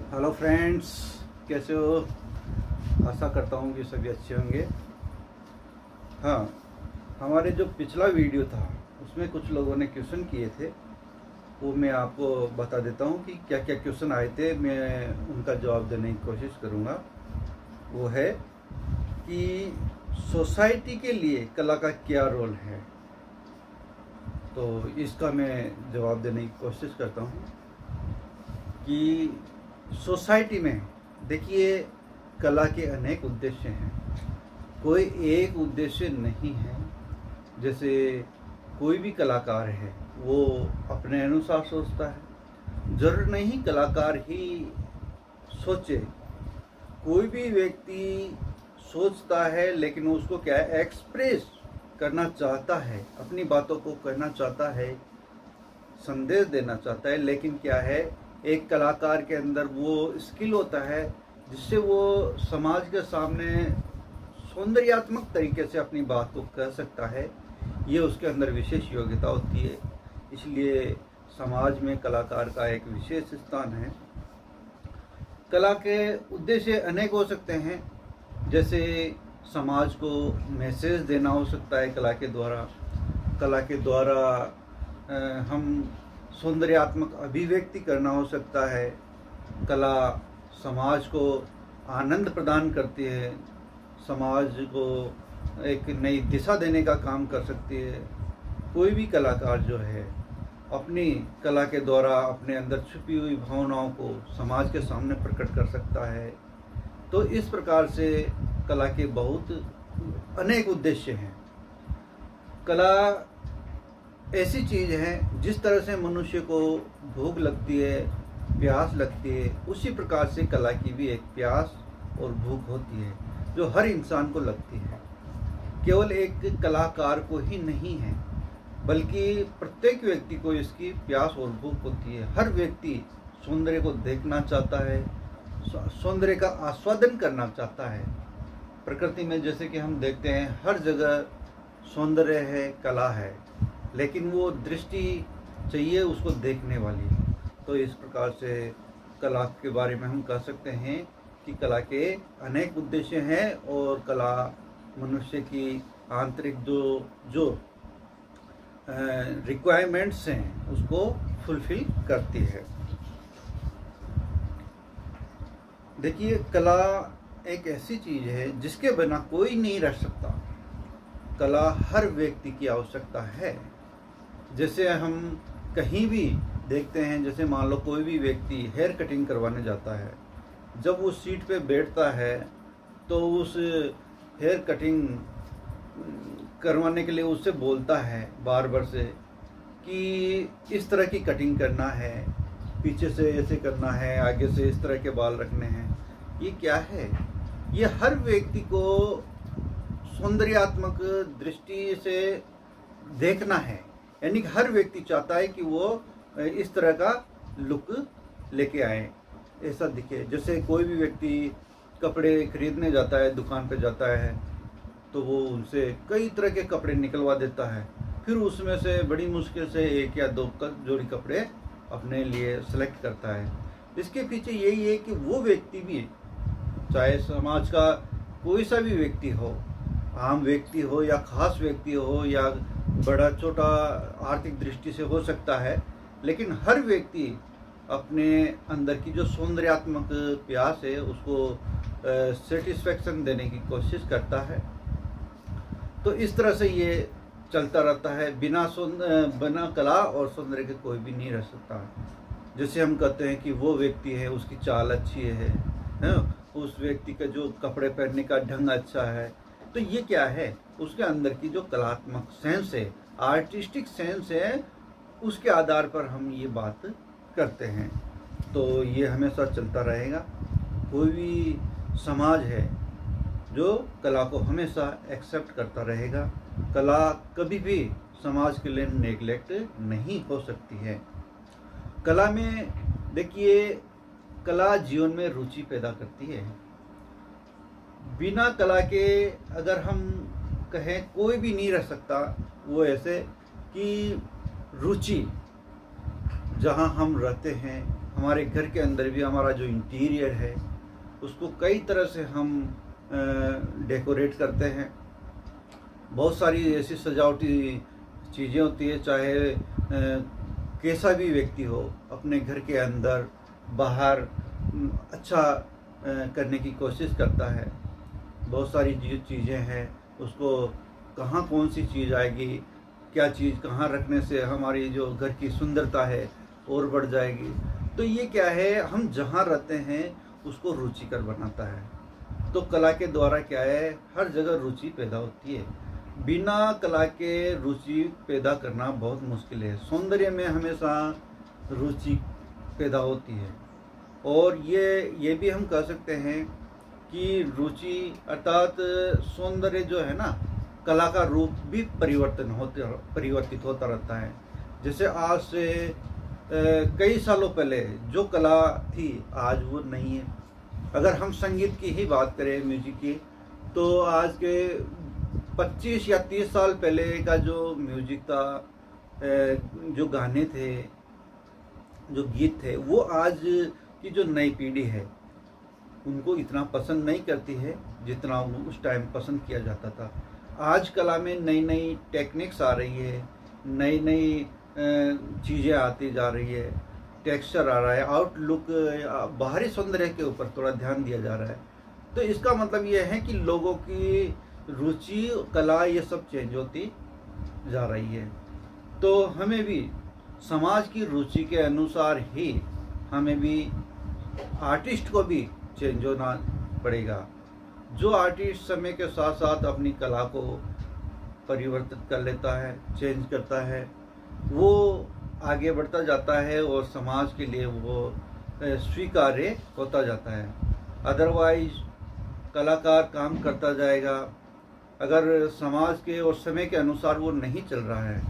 Hello friends, कैसे हो? आशा करता हूँ कि सभी अच्छे होंगे। हाँ, हमारे जो पिछला वीडियो था उसमें कुछ लोगों ने क्वेश्चन किए थे, वो मैं आपको बता देता हूँ कि क्या क्या क्वेश्चन आए थे। मैं उनका जवाब देने की कोशिश करूँगा। वो है कि सोसाइटी के लिए कला का क्या रोल है, तो इसका मैं जवाब देने की कोशिश करता हूँ कि सोसाइटी में देखिए, कला के अनेक उद्देश्य हैं, कोई एक उद्देश्य नहीं है। जैसे कोई भी कलाकार है वो अपने अनुसार सोचता है, जरूर नहीं कलाकार ही सोचे। कोई भी व्यक्ति सोचता है लेकिन उसको क्या है, एक्सप्रेस करना चाहता है, अपनी बातों को कहना चाहता है, संदेश देना चाहता है। लेकिन क्या है, एक कलाकार के अंदर वो स्किल होता है जिससे वो समाज के सामने सौंदर्यात्मक तरीके से अपनी बात को कह सकता है। ये उसके अंदर विशेष योग्यता होती है, इसलिए समाज में कलाकार का एक विशेष स्थान है। कला के उद्देश्य अनेक हो सकते हैं, जैसे समाज को मैसेज देना हो सकता है कला के द्वारा। कला के द्वारा हम सौंदर्यात्मक अभिव्यक्ति करना हो सकता है। कला समाज को आनंद प्रदान करती है, समाज को एक नई दिशा देने का काम कर सकती है। कोई भी कलाकार जो है अपनी कला के द्वारा अपने अंदर छुपी हुई भावनाओं को समाज के सामने प्रकट कर सकता है। तो इस प्रकार से कला के बहुत अनेक उद्देश्य हैं। कला ऐसी चीज है, जिस तरह से मनुष्य को भूख लगती है, प्यास लगती है, उसी प्रकार से कला की भी एक प्यास और भूख होती है जो हर इंसान को लगती है। केवल एक कलाकार को ही नहीं है, बल्कि प्रत्येक व्यक्ति को इसकी प्यास और भूख होती है। हर व्यक्ति सौंदर्य को देखना चाहता है, सौंदर्य का आस्वादन करना चाहता है। प्रकृति में जैसे कि हम देखते हैं, हर जगह सौंदर्य है, कला है, लेकिन वो दृष्टि चाहिए उसको देखने वाली। तो इस प्रकार से कला के बारे में हम कह सकते हैं कि कला के अनेक उद्देश्य हैं और कला मनुष्य की आंतरिक जो रिक्वायरमेंट्स हैं उसको फुलफिल करती है। देखिए, कला एक ऐसी चीज है जिसके बिना कोई नहीं रह सकता। कला हर व्यक्ति की आवश्यकता है। जैसे हम कहीं भी देखते हैं, जैसे मान लो कोई भी व्यक्ति हेयर कटिंग करवाने जाता है, जब वो सीट पे बैठता है तो उस हेयर कटिंग करवाने के लिए उससे बोलता है बार्बर से कि इस तरह की कटिंग करना है, पीछे से ऐसे करना है, आगे से इस तरह के बाल रखने हैं। ये क्या है? ये हर व्यक्ति को सौंदर्यात्मक दृष्टि से देखना है, यानी कि हर व्यक्ति चाहता है कि वो इस तरह का लुक लेके आए, ऐसा दिखे। जैसे कोई भी व्यक्ति कपड़े खरीदने जाता है, दुकान पे जाता है, तो वो उनसे कई तरह के कपड़े निकलवा देता है, फिर उसमें से बड़ी मुश्किल से एक या दो जोड़ी कपड़े अपने लिए सेलेक्ट करता है। इसके पीछे यही है कि वो व्यक्ति भी, चाहे समाज का कोई सा भी व्यक्ति हो, आम व्यक्ति हो या खास व्यक्ति हो या बड़ा छोटा आर्थिक दृष्टि से हो सकता है, लेकिन हर व्यक्ति अपने अंदर की जो सौंदर्यात्मक प्यास है उसको सेटिस्फैक्शन देने की कोशिश करता है। तो इस तरह से ये चलता रहता है। बिना कला और सौंदर्य के कोई भी नहीं रह सकता। जैसे हम कहते हैं कि वो व्यक्ति है, उसकी चाल अच्छी है, उस व्यक्ति का जो कपड़े पहनने का ढंग अच्छा है, तो ये क्या है, उसके अंदर की जो कलात्मक सेंस है, आर्टिस्टिक सेंस है, उसके आधार पर हम ये बात करते हैं। तो ये हमेशा चलता रहेगा। कोई भी समाज है जो कला को हमेशा एक्सेप्ट करता रहेगा। कला कभी भी समाज के लिए नेग्लेक्ट नहीं हो सकती है। कला में देखिए, कला जीवन में रुचि पैदा करती है। बिना कला के अगर हम कहें कोई भी नहीं रह सकता। वो ऐसे कि रुचि, जहाँ हम रहते हैं हमारे घर के अंदर भी हमारा जो इंटीरियर है उसको कई तरह से हम डेकोरेट करते हैं। बहुत सारी ऐसी सजावटी चीज़ें होती है, चाहे कैसा भी व्यक्ति हो अपने घर के अंदर बाहर अच्छा करने की कोशिश करता है। बहुत सारी जो चीज़ें हैं उसको कहाँ कौन सी चीज़ आएगी, क्या चीज़ कहाँ रखने से हमारी जो घर की सुंदरता है और बढ़ जाएगी। तो ये क्या है, हम जहाँ रहते हैं उसको रुचिकर बनाता है। तो कला के द्वारा क्या है, हर जगह रुचि पैदा होती है। बिना कला के रुचि पैदा करना बहुत मुश्किल है। सौंदर्य में हमेशा रुचि पैदा होती है। और ये भी हम कह सकते हैं कि रुचि अर्थात सौंदर्य जो है ना, कला का रूप भी परिवर्तित होता रहता है। जैसे आज से कई सालों पहले जो कला थी आज वो नहीं है। अगर हम संगीत की ही बात करें, म्यूजिक की, तो आज के 25 या 30 साल पहले का जो म्यूजिक था, जो गाने थे, जो गीत थे, वो आज की जो नई पीढ़ी है उनको इतना पसंद नहीं करती है जितना उस टाइम पसंद किया जाता था। आज कला में नई नई टेक्निक्स आ रही है, नई नई चीज़ें आती जा रही है, टेक्सचर आ रहा है, आउटलुक, बाहरी सौंदर्य के ऊपर थोड़ा ध्यान दिया जा रहा है। तो इसका मतलब ये है कि लोगों की रुचि, कला, ये सब चेंज होती जा रही है। तो हमें भी समाज की रुचि के अनुसार ही हमें भी आर्टिस्ट को भी चेंज होना पड़ेगा। जो आर्टिस्ट समय के साथ साथ अपनी कला को परिवर्तित कर लेता है, चेंज करता है, वो आगे बढ़ता जाता है और समाज के लिए वो स्वीकार्य होता जाता है। अदरवाइज कलाकार काम करता जाएगा, अगर समाज के और समय के अनुसार वो नहीं चल रहा है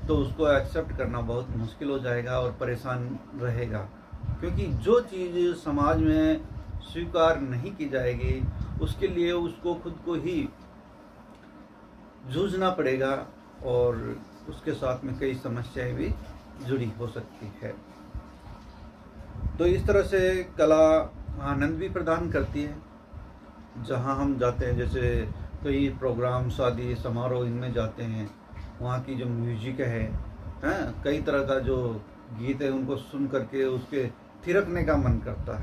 तो उसको एक्सेप्ट करना बहुत मुश्किल हो जाएगा और परेशान रहेगा। क्योंकि जो चीज़ समाज में स्वीकार नहीं की जाएगी उसके लिए उसको खुद को ही जूझना पड़ेगा और उसके साथ में कई समस्याएं भी जुड़ी हो सकती है। तो इस तरह से कला आनंद भी प्रदान करती है। जहाँ हम जाते हैं, जैसे कई प्रोग्राम, शादी समारोह, इनमें जाते हैं, वहाँ की जो म्यूजिक है, कई तरह का जो गीत है, उनको सुन करके उसके थिरकने का मन करता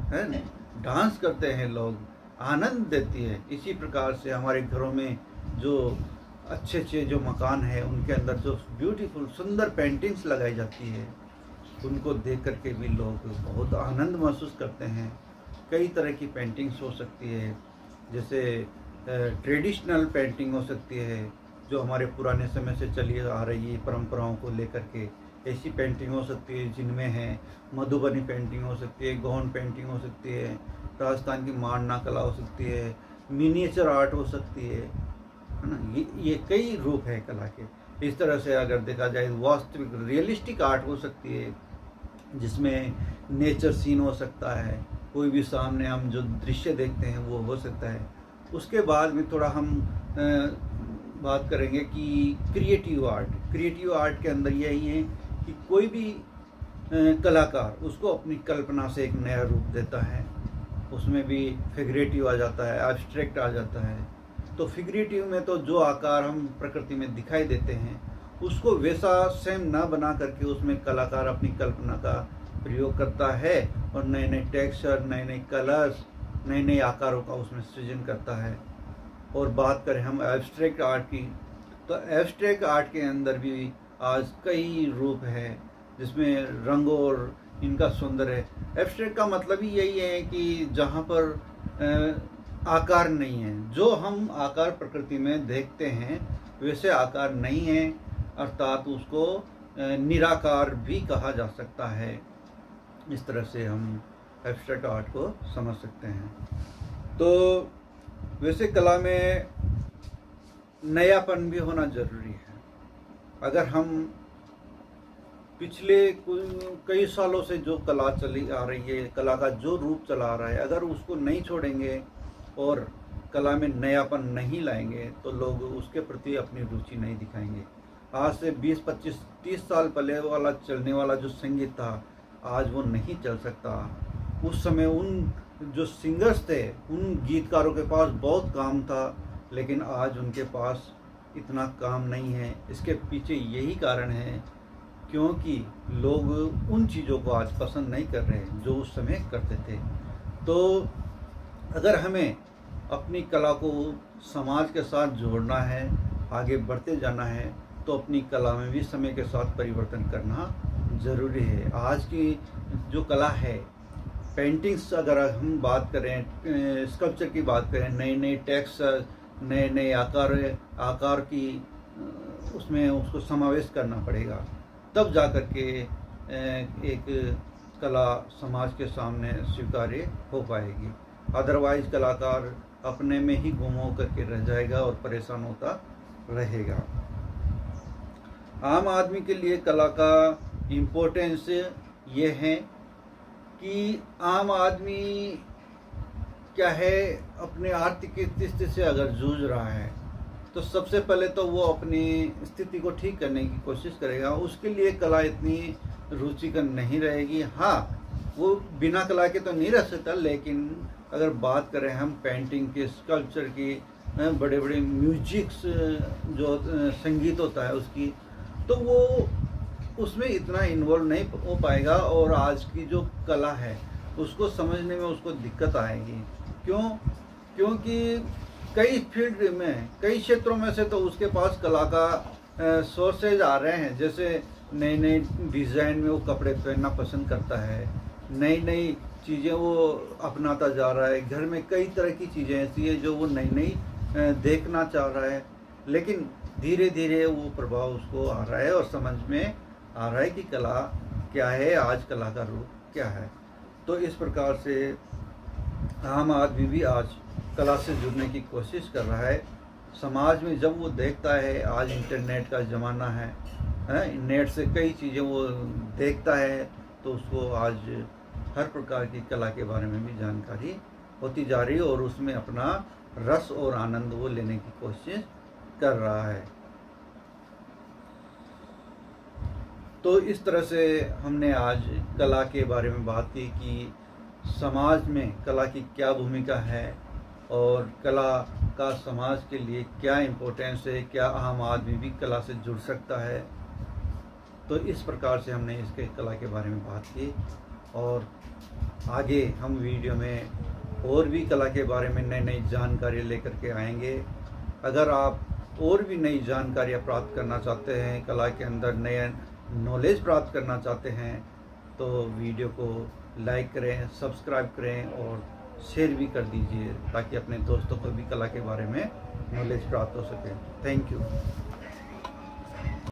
है ना, डांस करते हैं लोग, आनंद देती है। इसी प्रकार से हमारे घरों में जो अच्छे अच्छे जो मकान है उनके अंदर जो ब्यूटीफुल सुंदर पेंटिंग्स लगाई जाती है, उनको देख करके भी लोग बहुत आनंद महसूस करते हैं। कई तरह की पेंटिंग्स हो सकती है, जैसे ट्रेडिशनल पेंटिंग हो सकती है जो हमारे पुराने समय से चली आ रही है परंपराओं को लेकर के। ऐसी पेंटिंग हो सकती है जिनमें है मधुबनी पेंटिंग हो सकती है, गौन पेंटिंग हो सकती है, राजस्थान की मांडना कला हो सकती है, मिनिएचर आर्ट हो सकती है ना। ये कई रूप है कला के। इस तरह से अगर देखा जाए वास्तविक रियलिस्टिक आर्ट हो सकती है जिसमें नेचर सीन हो सकता है, कोई भी सामने हम जो दृश्य देखते हैं वो हो सकता है। उसके बाद में थोड़ा हम बात करेंगे कि क्रिएटिव आर्ट के अंदर यही है कि कोई भी कलाकार उसको अपनी कल्पना से एक नया रूप देता है। उसमें भी फिगरेटिव आ जाता है, एब्स्ट्रैक्ट आ जाता है। तो फिगरेटिव में तो जो आकार हम प्रकृति में दिखाई देते हैं उसको वैसा सेम ना बना करके उसमें कलाकार अपनी कल्पना का प्रयोग करता है और नए नए टेक्सचर, नए नए कलर्स, नए नए आकारों का उसमें सृजन करता है। और बात करें हम एब्स्ट्रैक्ट आर्ट की, तो एब्स्ट्रैक्ट आर्ट के अंदर भी आज कई रूप है जिसमें रंग और इनका सौंदर्य है। एब्स्ट्रैक्ट का मतलब ही यही है कि जहाँ पर आकार नहीं है, जो हम आकार प्रकृति में देखते हैं वैसे आकार नहीं है, अर्थात उसको निराकार भी कहा जा सकता है। इस तरह से हम एब्स्ट्रैक्ट आर्ट को समझ सकते हैं। तो वैसे कला में नयापन भी होना जरूरी है। अगर हम पिछले कई सालों से जो कला चली आ रही है, कला का जो रूप चला आ रहा है, अगर उसको नहीं छोड़ेंगे और कला में नयापन नहीं लाएंगे तो लोग उसके प्रति अपनी रुचि नहीं दिखाएंगे। आज से 20, 25, 30 साल पहले वाला चलने वाला जो संगीत था आज वो नहीं चल सकता। उस समय उन जो सिंगर्स थे, उन गीतकारों के पास बहुत काम था, लेकिन आज उनके पास इतना काम नहीं है। इसके पीछे यही कारण है क्योंकि लोग उन चीज़ों को आज पसंद नहीं कर रहे जो उस समय करते थे। तो अगर हमें अपनी कला को समाज के साथ जोड़ना है, आगे बढ़ते जाना है, तो अपनी कला में भी समय के साथ परिवर्तन करना ज़रूरी है। आज की जो कला है, पेंटिंग्स अगर हम बात करें, स्कल्पचर की बात करें, नए नए टेक्स्ट, नए नए आकार की उसमें उसको समावेश करना पड़ेगा, तब जा कर के एक कला समाज के सामने स्वीकार्य हो पाएगी। अदरवाइज कलाकार अपने में ही गुम हो करके रह जाएगा और परेशान होता रहेगा। आम आदमी के लिए कला का इम्पोर्टेंस ये है कि आम आदमी क्या है, अपने आर्थिक स्थिति से अगर जूझ रहा है तो सबसे पहले तो वो अपनी स्थिति को ठीक करने की कोशिश करेगा। उसके लिए कला इतनी रुचिकर नहीं रहेगी। हाँ, वो बिना कला के तो नहीं रह सकता, लेकिन अगर बात करें हम पेंटिंग की, स्कल्पचर की, बड़े बड़े म्यूजिक्स जो संगीत होता है उसकी, तो वो उसमें इतना इन्वॉल्व नहीं हो पाएगा और आज की जो कला है उसको समझने में उसको दिक्कत आएगी। क्यों? क्योंकि कई फील्ड में, कई क्षेत्रों में से तो उसके पास कला का सोर्सेज आ रहे हैं। जैसे नए नए डिज़ाइन में वो कपड़े पहनना पसंद करता है, नई नई चीज़ें वो अपनाता जा रहा है। घर में कई तरह की चीज़ें ऐसी है जो वो नई नई देखना चाह रहा है, लेकिन धीरे धीरे वो प्रभाव उसको आ रहा है और समझ में आ रहा है कि कला क्या है, आज कला का रूप क्या है। तो इस प्रकार से आम आदमी भी आज कला से जुड़ने की कोशिश कर रहा है। समाज में जब वो देखता है, आज इंटरनेट का ज़माना है, नेट से कई चीज़ें वो देखता है, तो उसको आज हर प्रकार की कला के बारे में भी जानकारी होती जा रही है और उसमें अपना रस और आनंद वो लेने की कोशिश कर रहा है। तो इस तरह से हमने आज कला के बारे में बात की कि समाज में कला की क्या भूमिका है और कला का समाज के लिए क्या इम्पोर्टेंस है, क्या आम आदमी भी कला से जुड़ सकता है। तो इस प्रकार से हमने इसके कला के बारे में बात की और आगे हम वीडियो में और भी कला के बारे में नई नई जानकारी लेकर के आएंगे। अगर आप और भी नई जानकारियाँ प्राप्त करना चाहते हैं, कला के अंदर नए नॉलेज प्राप्त करना चाहते हैं, तो वीडियो को लाइक करें, सब्सक्राइब करें और शेयर भी कर दीजिए ताकि अपने दोस्तों को भी कला के बारे में नॉलेज प्राप्त हो सके। Thank you.